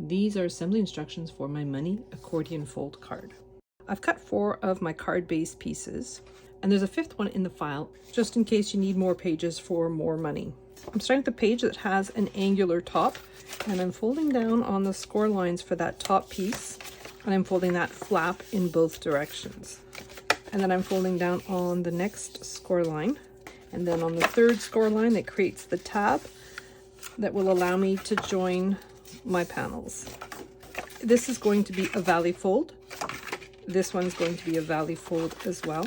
These are assembly instructions for my money accordion fold card. I've cut 4 of my card base pieces, and there's a 5th one in the file, just in case you need more pages for more money. I'm starting at the page that has an angular top, and I'm folding down on the score lines for that top piece, and I'm folding that flap in both directions. And then I'm folding down on the next score line, and then on the 3rd score line that creates the tab that will allow me to join my panels. This is going to be a valley fold. This one's going to be a valley fold as well.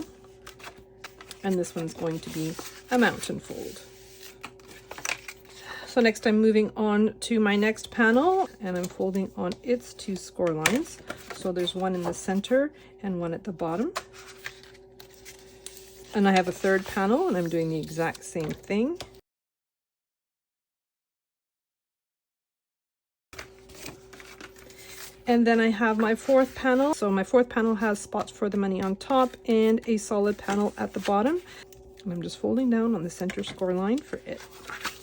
And this one's going to be a mountain fold. So next I'm moving on to my next panel, and I'm folding on its 2 score lines. So there's one in the center and one at the bottom. And I have a 3rd panel, and I'm doing the exact same thing. And then I have my 4th panel. So my 4th panel has spots for the money on top and a solid panel at the bottom. And I'm just folding down on the center score line for it.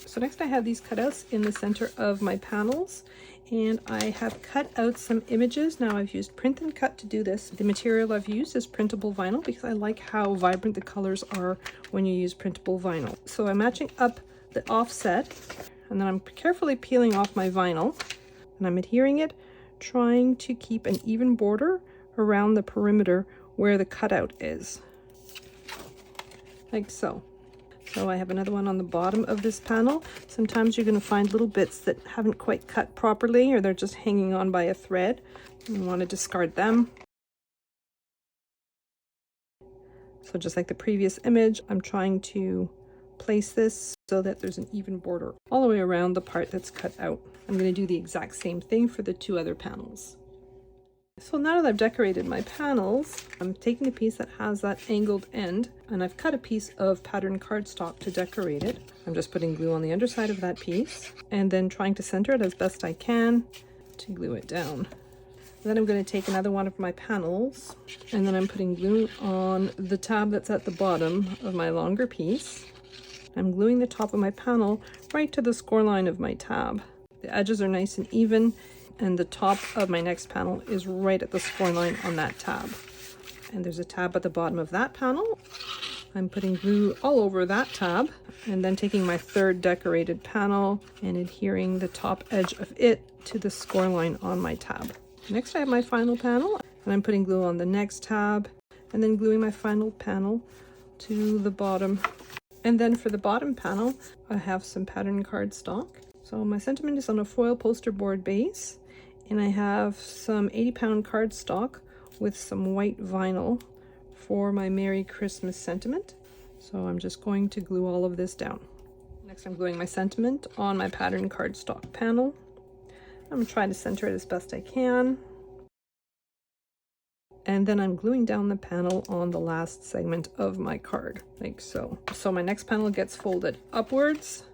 So next I have these cutouts in the center of my panels, and I have cut out some images. Now I've used print and cut to do this. The material I've used is printable vinyl because I like how vibrant the colors are when you use printable vinyl. So I'm matching up the offset, and then I'm carefully peeling off my vinyl, and I'm adhering it, trying to keep an even border around the perimeter where the cutout is, like so. So I have another one on the bottom of this panel. Sometimes you're going to find little bits that haven't quite cut properly, or they're just hanging on by a thread. You want to discard them. So just like the previous image, I'm trying to place this so that there's an even border all the way around the part that's cut out. I'm going to do the exact same thing for the 2 other panels. So now that I've decorated my panels, I'm taking a piece that has that angled end, and I've cut a piece of pattern cardstock to decorate it. I'm just putting glue on the underside of that piece and then trying to center it as best I can to glue it down. Then I'm going to take another one of my panels, and then I'm putting glue on the tab that's at the bottom of my longer piece. I'm gluing the top of my panel right to the score line of my tab. The edges are nice and even, and the top of my next panel is right at the score line on that tab. And there's a tab at the bottom of that panel. I'm putting glue all over that tab, and then taking my 3rd decorated panel and adhering the top edge of it to the score line on my tab. Next I have my final panel, and I'm putting glue on the next tab, and then gluing my final panel to the bottom. And then for the bottom panel, I have some pattern cardstock. So my sentiment is on a foil poster board base, and I have some 80-pound cardstock with some white vinyl for my Merry Christmas sentiment. So I'm just going to glue all of this down. Next I'm gluing my sentiment on my pattern cardstock panel. I'm going to try to center it as best I can. And then I'm gluing down the panel on the last segment of my card, like so. So my next panel gets folded upwards,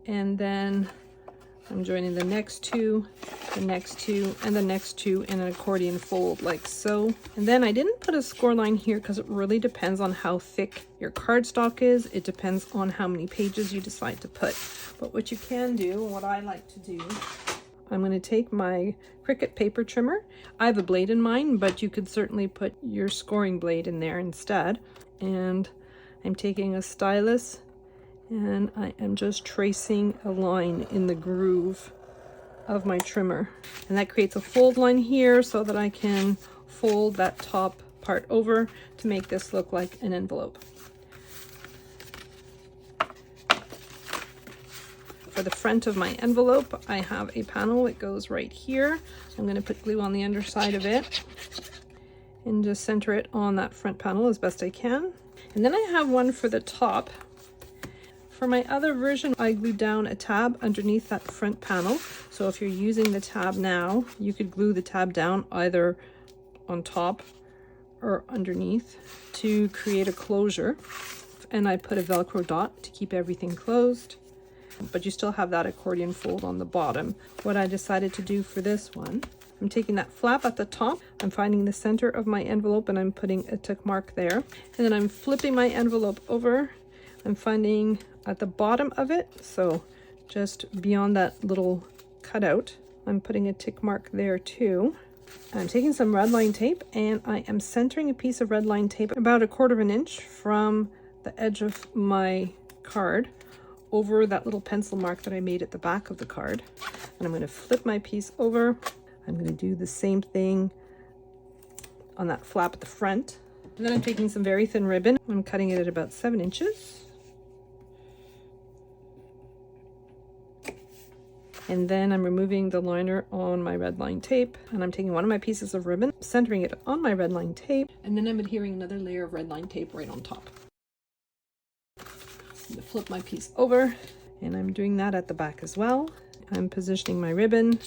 and then I'm joining the next 2, the next 2, and the next 2 in an accordion fold, like so. And then I didn't put a score line here because it really depends on how thick your cardstock is. It depends on how many pages you decide to put. But what you can do, what I like to do, I'm going to take my Cricut paper trimmer. I have a blade in mine, but you could certainly put your scoring blade in there instead. And I'm taking a stylus, and I am just tracing a line in the groove of my trimmer. And that creates a fold line here so that I can fold that top part over to make this look like an envelope. For the front of my envelope, I have a panel that goes right here. I'm going to put glue on the underside of it and just center it on that front panel as best I can. And then I have one for the top. For my other version, I glued down a tab underneath that front panel. So if you're using the tab now, you could glue the tab down either on top or underneath to create a closure. And I put a Velcro dot to keep everything closed, but you still have that accordion fold on the bottom. What I decided to do for this one, I'm taking that flap at the top, I'm finding the center of my envelope, and I'm putting a tick mark there. And then I'm flipping my envelope over. I'm finding at the bottom of it, so just beyond that little cutout, I'm putting a tick mark there too. I'm taking some red line tape and I am centering a piece of red line tape about 1/4 of an inch from the edge of my card over that little pencil mark that I made at the back of the card. And I'm going to flip my piece over. I'm going to do the same thing on that flap at the front. And then I'm taking some very thin ribbon. I'm cutting it at about 7 inches. And then I'm removing the liner on my red line tape, and I'm taking one of my pieces of ribbon, centering it on my red line tape, and then I'm adhering another layer of red line tape right on top. I'm going to flip my piece over, and I'm doing that at the back as well. I'm positioning my ribbon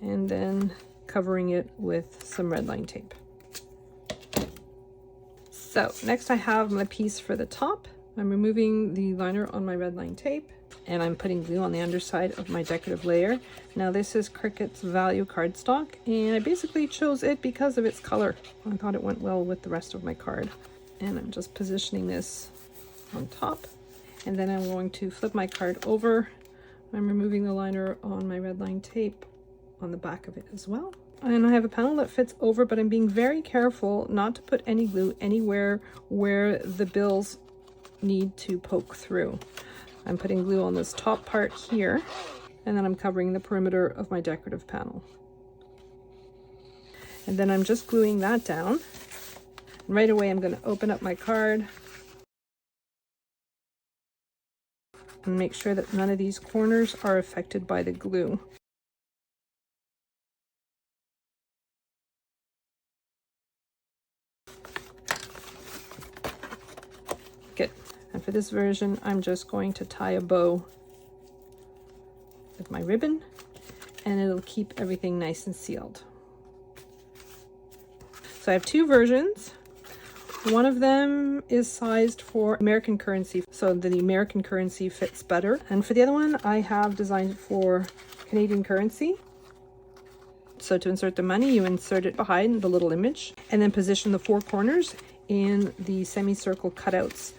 and then covering it with some red line tape. So next I have my piece for the top. I'm removing the liner on my red line tape, and I'm putting glue on the underside of my decorative layer. Now this is Cricut's Value cardstock, and I basically chose it because of its color. I thought it went well with the rest of my card. And I'm just positioning this on top. And then I'm going to flip my card over. I'm removing the liner on my red line tape on the back of it as well. And I have a panel that fits over, but I'm being very careful not to put any glue anywhere where the bills need to poke through. I'm putting glue on this top part here, and then I'm covering the perimeter of my decorative panel. And then I'm just gluing that down. And right away I'm going to open up my card and make sure that none of these corners are affected by the glue. Good. And for this version, I'm just going to tie a bow with my ribbon, and it'll keep everything nice and sealed. So I have 2 versions. One of them is sized for American currency, so the American currency fits better. And for the other one, I have designed it for Canadian currency. So to insert the money, you insert it behind the little image, and then position the 4 corners in the semicircle cutouts.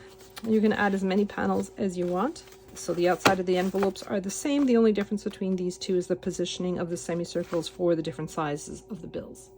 You can add as many panels as you want. So the outside of the envelopes are the same. The only difference between these two is the positioning of the semicircles for the different sizes of the bills.